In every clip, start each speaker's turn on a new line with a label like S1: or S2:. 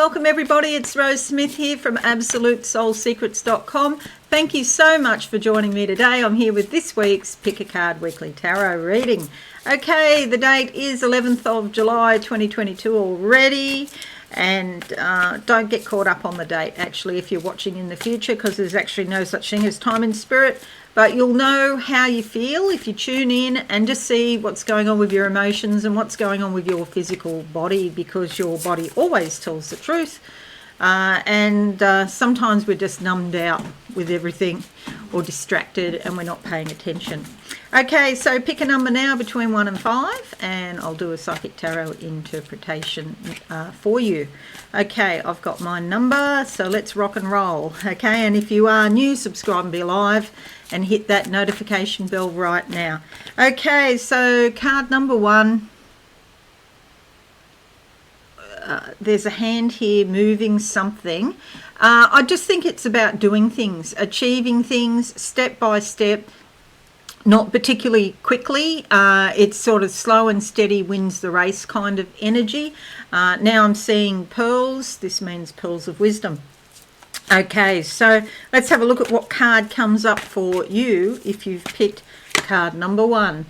S1: welcome everybody. It's Rose Smith here from AbsoluteSoulSecrets.com. Thank you so much for joining me today. I'm here with this week's Pick a Card Weekly Tarot reading. Okay, the date is 11th of July 2022 already. And don't get caught up on the date actually if you're watching in the future, because there's actually no such thing as time in spirit. But you'll know how you feel if you tune in and just see what's going on with your emotions and what's going on with your physical body, because your body always tells the truth. Sometimes we're just numbed out with everything or distracted and we're not paying attention. Okay, so pick a number now between 1 and 5 and I'll do a psychic tarot interpretation for you. Okay, I've got my number, so let's rock and roll. Okay, and if you are new, subscribe and be live and hit that notification bell right now. Okay, so card number 1. There's a hand here moving something. I just think it's about doing things, achieving things step by step, not particularly quickly. It's sort of slow and steady wins the race kind of energy. Now I'm seeing pearls. This means pearls of wisdom. Okay, so let's have a look at what card comes up for you if you've picked card number 1.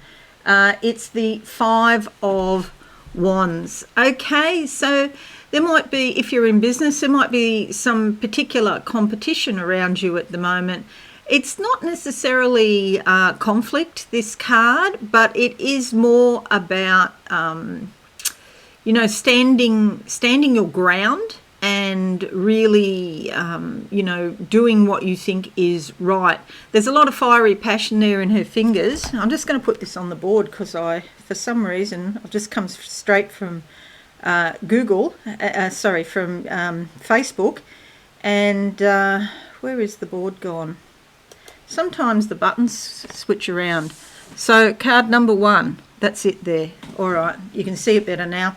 S1: It's the 5 of Wands. Okay, so there might be, if you're in business, there might be some particular competition around you at the moment. It's not necessarily conflict, this card, but it is more about standing your ground and really doing what you think is right. There's a lot of fiery passion there in her fingers. I'm just going to put this on the board because for some reason I've just come straight from from Facebook, and where is the board gone? Sometimes the buttons switch around. So card number 1, that's it there. All right, you can see it better now.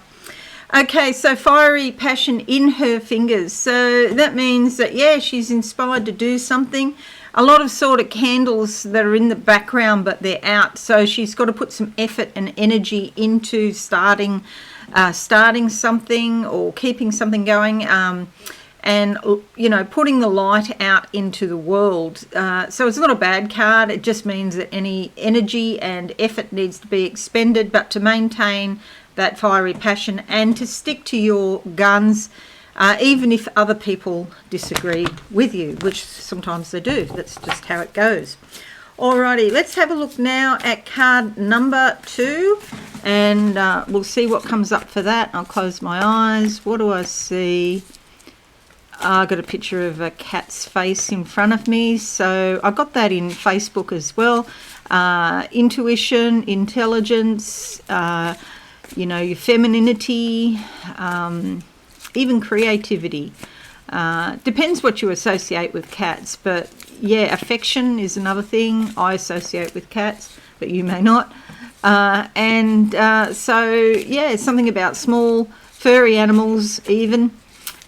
S1: Okay, so fiery passion in her fingers. So that means that, yeah, she's inspired to do something. A lot of sort of candles that are in the background, but they're out. So she's got to put some effort and energy into starting something or keeping something going. And putting the light out into the world. So it's not a bad card. It just means that any energy and effort needs to be expended, but to maintain that fiery passion and to stick to your guns, even if other people disagree with you, which sometimes they do. That's just how it goes. Alrighty, let's have a look now at card number 2, and we'll see what comes up for that. I'll close my eyes. What do I see? I've got a picture of a cat's face in front of me, so I got that in Facebook as well. Intuition, intelligence, your femininity, even creativity. Depends what you associate with cats, but yeah, affection is another thing I associate with cats, but you may not. Something about small furry animals even.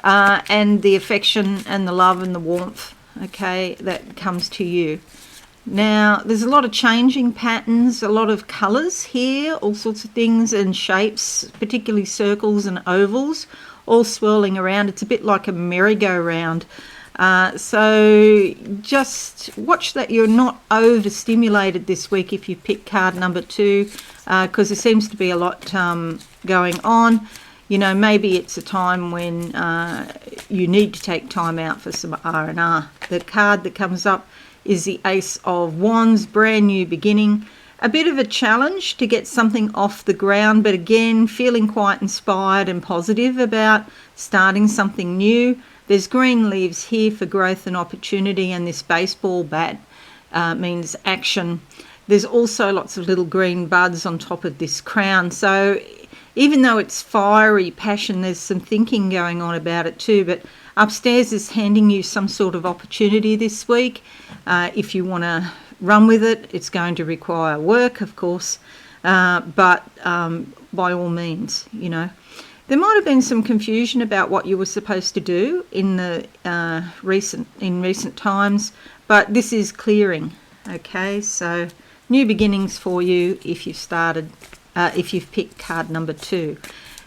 S1: And the affection and the love and the warmth, okay, that comes to you. Now, there's a lot of changing patterns, a lot of colours here, all sorts of things and shapes, particularly circles and ovals, all swirling around. It's a bit like a merry-go-round. So just watch that you're not overstimulated this week if you pick card number 2, because there seems to be a lot going on. Maybe it's a time when you need to take time out for some R&R. The card that comes up is the Ace of Wands, brand new beginning. A bit of a challenge to get something off the ground, but again, feeling quite inspired and positive about starting something new. There's green leaves here for growth and opportunity, and this baseball bat means action. There's also lots of little green buds on top of this crown. So even though it's fiery passion, there's some thinking going on about it too. But upstairs is handing you some sort of opportunity this week. If you want to run with it, it's going to require work, of course. But by all means, There might have been some confusion about what you were supposed to do in the recent times, but this is clearing. Okay, so new beginnings for you if you've started, if you've picked card number 2.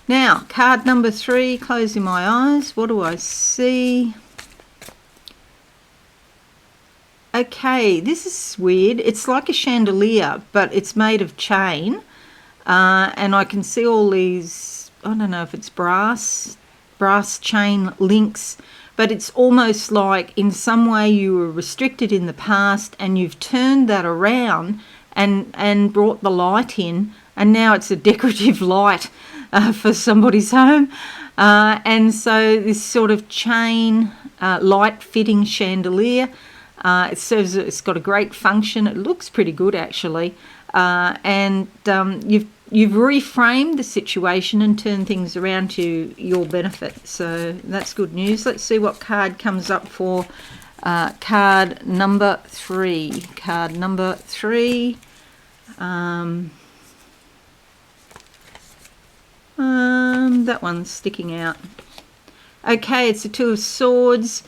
S1: Now, card number 3, closing my eyes. What do I see? Okay, this is weird. It's like a chandelier, but it's made of chain. And I can see all these, I don't know if it's brass chain links, but it's almost like in some way you were restricted in the past and you've turned that around and brought the light in, and now it's a decorative light for somebody's home. And so this sort of chain light fitting chandelier, it serves, it's got a great function. It looks pretty good actually. And you've reframed the situation and turned things around to your benefit. So that's good news. Let's see what card comes up for card number 3. Card number 3. That one's sticking out. Okay, it's the Two of Swords.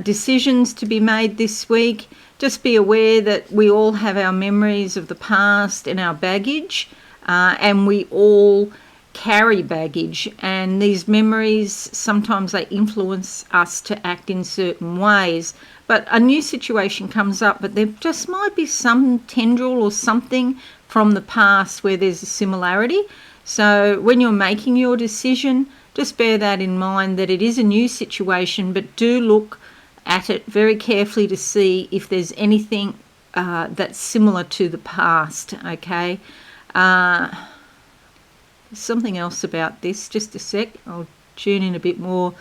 S1: Decisions to be made this week. Just be aware that we all have our memories of the past and our baggage, and we all carry baggage, and these memories, sometimes they influence us to act in certain ways. But a new situation comes up, but there just might be some tendril or something from the past where there's a similarity. So when you're making your decision, just bear that in mind, that it is a new situation, but do look at it very carefully to see if there's anything that's similar to the past, okay? Something else about this, just a sec, I'll tune in a bit more.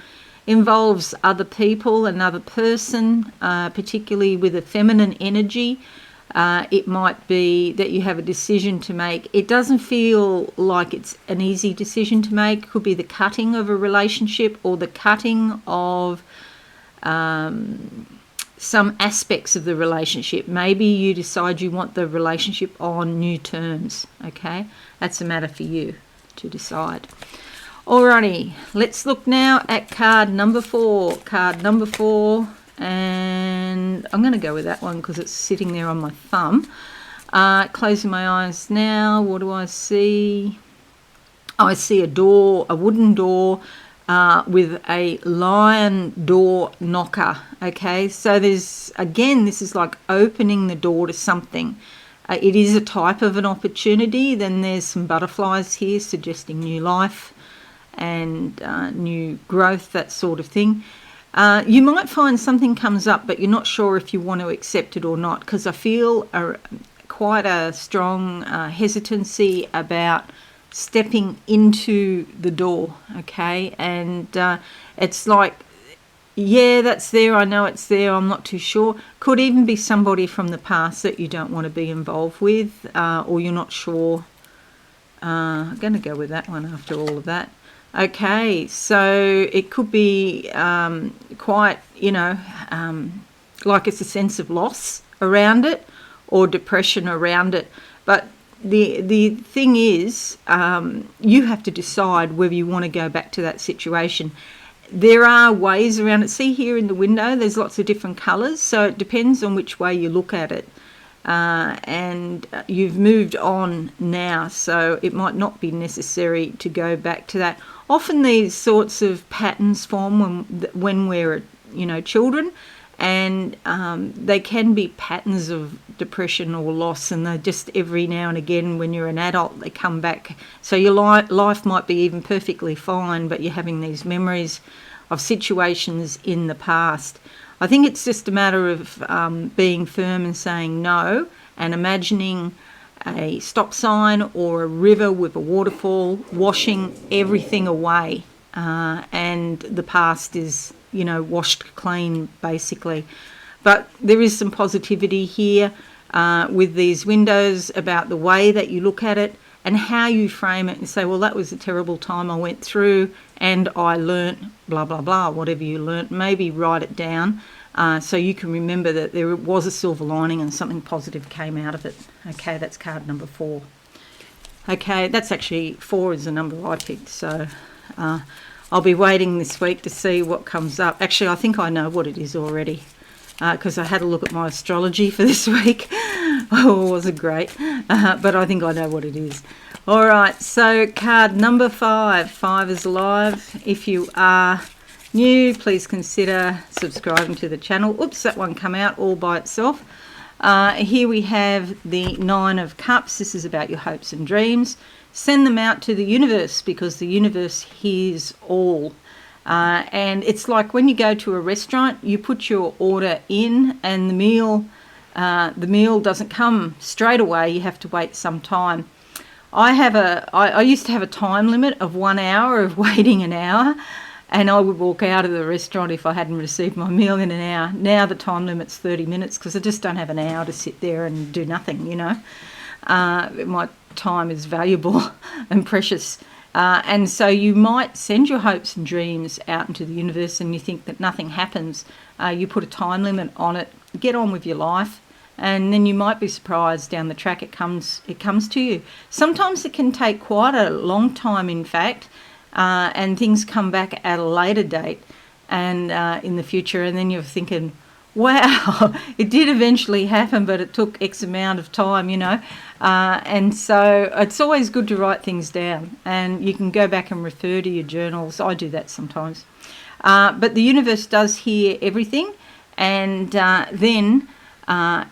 S1: Involves other people, another person, particularly with a feminine energy. It might be that you have a decision to make. It doesn't feel like it's an easy decision to make. It could be the cutting of a relationship or the cutting of some aspects of the relationship. Maybe you decide you want the relationship on new terms, okay? That's a matter for you to decide. Alrighty, let's look now at card number 4. Card number 4, and I'm going to go with that one because it's sitting there on my thumb. Closing my eyes now, what do I see? Oh, I see a door, a wooden door with a lion door knocker, okay? So there's, again, this is like opening the door to something. It is a type of an opportunity. Then there's some butterflies here suggesting new life and new growth, that sort of thing. You might find something comes up, but you're not sure if you want to accept it or not, because I feel quite a strong hesitancy about stepping into the door, okay? And it's like, yeah, that's there, I know it's there, I'm not too sure. Could even be somebody from the past that you don't want to be involved with, or you're not sure. I'm going to go with that one after all of that. Okay, so it could be quite, like it's a sense of loss around it or depression around it. But the thing is, you have to decide whether you want to go back to that situation. There are ways around it. See here in the window, there's lots of different colours, so it depends on which way you look at it. And you've moved on now, so it might not be necessary to go back to that. Often these sorts of patterns form when we're, children, and they can be patterns of depression or loss, and they just every now and again when you're an adult they come back. So your life might be even perfectly fine, but you're having these memories of situations in the past. I think it's just a matter of being firm and saying no, and imagining a stop sign or a river with a waterfall washing everything away, and the past is, washed clean basically. But there is some positivity here with these windows about the way that you look at it and how you frame it and say, well, that was a terrible time I went through and I learnt blah, blah, blah, whatever you learnt. Maybe write it down so you can remember that there was a silver lining and something positive came out of it. Okay, that's card number 4. Okay, that's actually 4 is the number I picked, so I'll be waiting this week to see what comes up. Actually, I think I know what it is already because I had a look at my astrology for this week. Oh, it wasn't great, but I think I know what it is. All right, so card number 5. 5 is alive. If you are new, please consider subscribing to the channel. Oops, that one come out all by itself. Here we have the 9 of Cups. This is about your hopes and dreams. Send them out to the universe, because the universe hears all. And it's like when you go to a restaurant, you put your order in and the meal doesn't come straight away. You have to wait some time. I used to have a time limit of 1 hour of waiting an hour, and I would walk out of the restaurant if I hadn't received my meal in an hour. Now the time limit's 30 minutes because I just don't have an hour to sit there and do nothing, you know. My time is valuable and precious. And so you might send your hopes and dreams out into the universe and you think that nothing happens. You put a time limit on it, get on with your life, and then you might be surprised down the track it comes to you. Sometimes it can take quite a long time, in fact, and things come back at a later date and in the future, and then you're thinking, wow, it did eventually happen, but it took X amount of time, you know. And so it's always good to write things down, and you can go back and refer to your journals. I do that sometimes. But the universe does hear everything, and then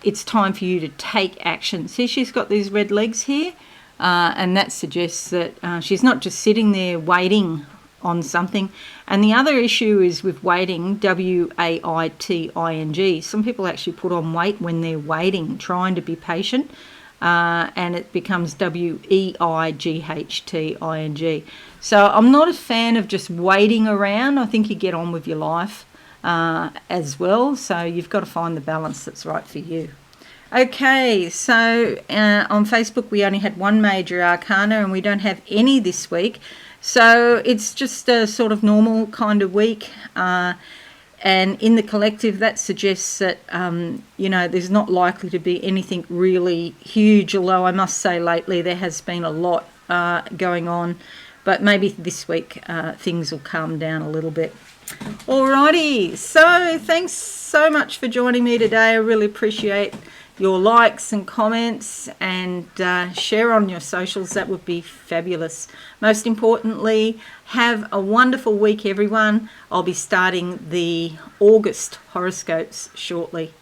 S1: it's time for you to take action. See, she's got these red legs here, and that suggests that she's not just sitting there waiting on something. And the other issue is with waiting, waiting. Some people actually put on weight when they're waiting, trying to be patient, and it becomes weighting. So I'm not a fan of just waiting around. I think you get on with your life as well. So you've got to find the balance that's right for you. Okay, so on Facebook we only had one major arcana and we don't have any this week. So it's just a sort of normal kind of week. And in the collective, that suggests that, you know, there's not likely to be anything really huge, although I must say lately there has been a lot going on. But maybe this week things will calm down a little bit. Alrighty, so thanks so much for joining me today. I really appreciate your likes and comments, and share on your socials. That would be fabulous. Most importantly, have a wonderful week, everyone. I'll be starting the August horoscopes shortly.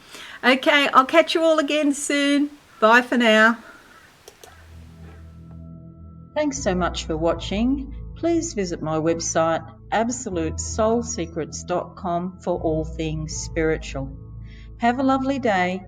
S1: Okay, I'll catch you all again soon. Bye for now. Thanks so much for watching. Please visit my website absolutesoulsecrets.com for all things spiritual. Have a lovely day.